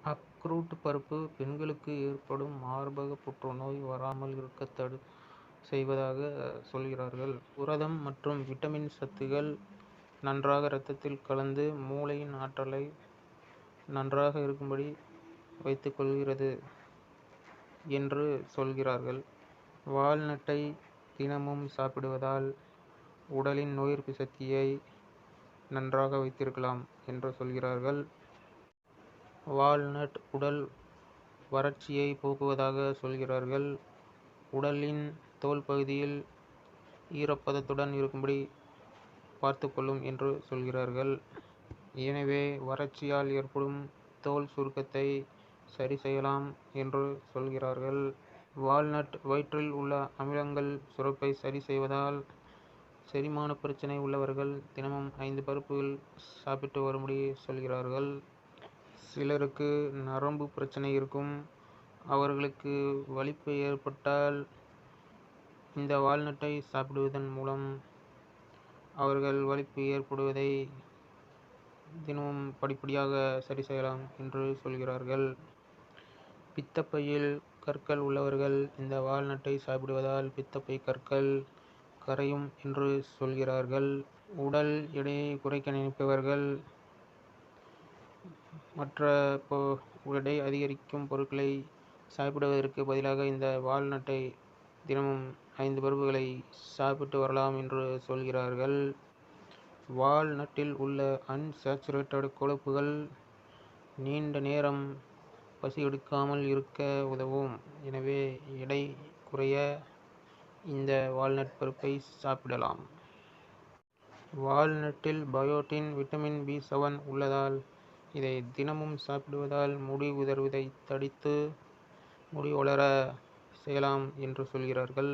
அக்ரூட் பருப்பு பெண்களுக்கு ஏற்படும் மார்பக புற்றுநோய் வராமல் இருக்க செய்வதாக சொல்கிறார்கள். புரதம் மற்றும் விட்டமின் சத்துக்கள் நன்றாக இரத்தத்தில் கலந்து மூளையின் ஆற்றலை நன்றாக இருக்கும்படி வைத்துக் கொள்கிறது என்று சொல்கிறார்கள். வால்நட்டை தினமும் சாப்பிடுவதால் உடலின் நோய் எதிர்ப்பு சக்தியை நன்றாக வைத்திருக்கலாம் என்று சொல்கிறார்கள். வால்நட் உடல் வறட்சியை போக்குவதாக சொல்கிறார்கள். உடலின் தோல் பகுதியில் ஈரப்பதத்துடன் இருக்கும்படி பார்த்துக்கொள்ளும் என்று சொல்கிறார்கள். எனவே வறட்சியால் ஏற்படும் தோல் சுருக்கத்தை சரி செய்யலாம் என்று சொல்கிறார்கள். வால்நட் வயிற்றில் உள்ள அமிலங்கள் சுரப்பை சரி செய்வதால் செரிமான பிரச்சனை உள்ளவர்கள் தினமும் 5 பருப்புகள் சாப்பிட்டு வரும்படி சொல்கிறார்கள். சிலருக்கு நரம்பு பிரச்சனை இருக்கும். அவர்களுக்கு வலிப்பு ஏற்பட்டால் இந்த வால்நட்டை சாப்பிடுவதன் மூலம் அவர்கள் வலிப்பு ஏற்படுவதை தினமும் படிப்படியாக சரி செய்யலாம் என்று சொல்கிறார்கள். பித்தப்பையில் கற்கள் உள்ளவர்கள் இந்த வால்நட்டை சாப்பிடுவதால் பித்தப்பை கற்கள் கரையும் என்று சொல்கிறார்கள். உடல் எடையை குறைக்க நினைப்பவர்கள் மற்ற எடை அதிகரிக்கும் பொருட்களை சாப்பிடுவதற்கு பதிலாக இந்த வால்நட்டை தினமும் 5 பருப்புகளை சாப்பிட்டு வரலாம் என்று சொல்கிறார்கள். வால்நட்டில் உள்ள அன்சாச்சுரேட்டட் கொழுப்புகள் நீண்ட நேரம் பசி எடுக்காமல் இருக்க உதவும். எனவே எடை குறைய இந்த வால்நட் பருப்பை சாப்பிடலாம். வால்நட்டில் பயோட்டின், விட்டமின் B7 உள்ளதால் இதை தினமும் சாப்பிடுவதால் முடி உதிர்வதை தடுத்து முடி வளர செய்யலாம் என்று சொல்கிறார்கள்.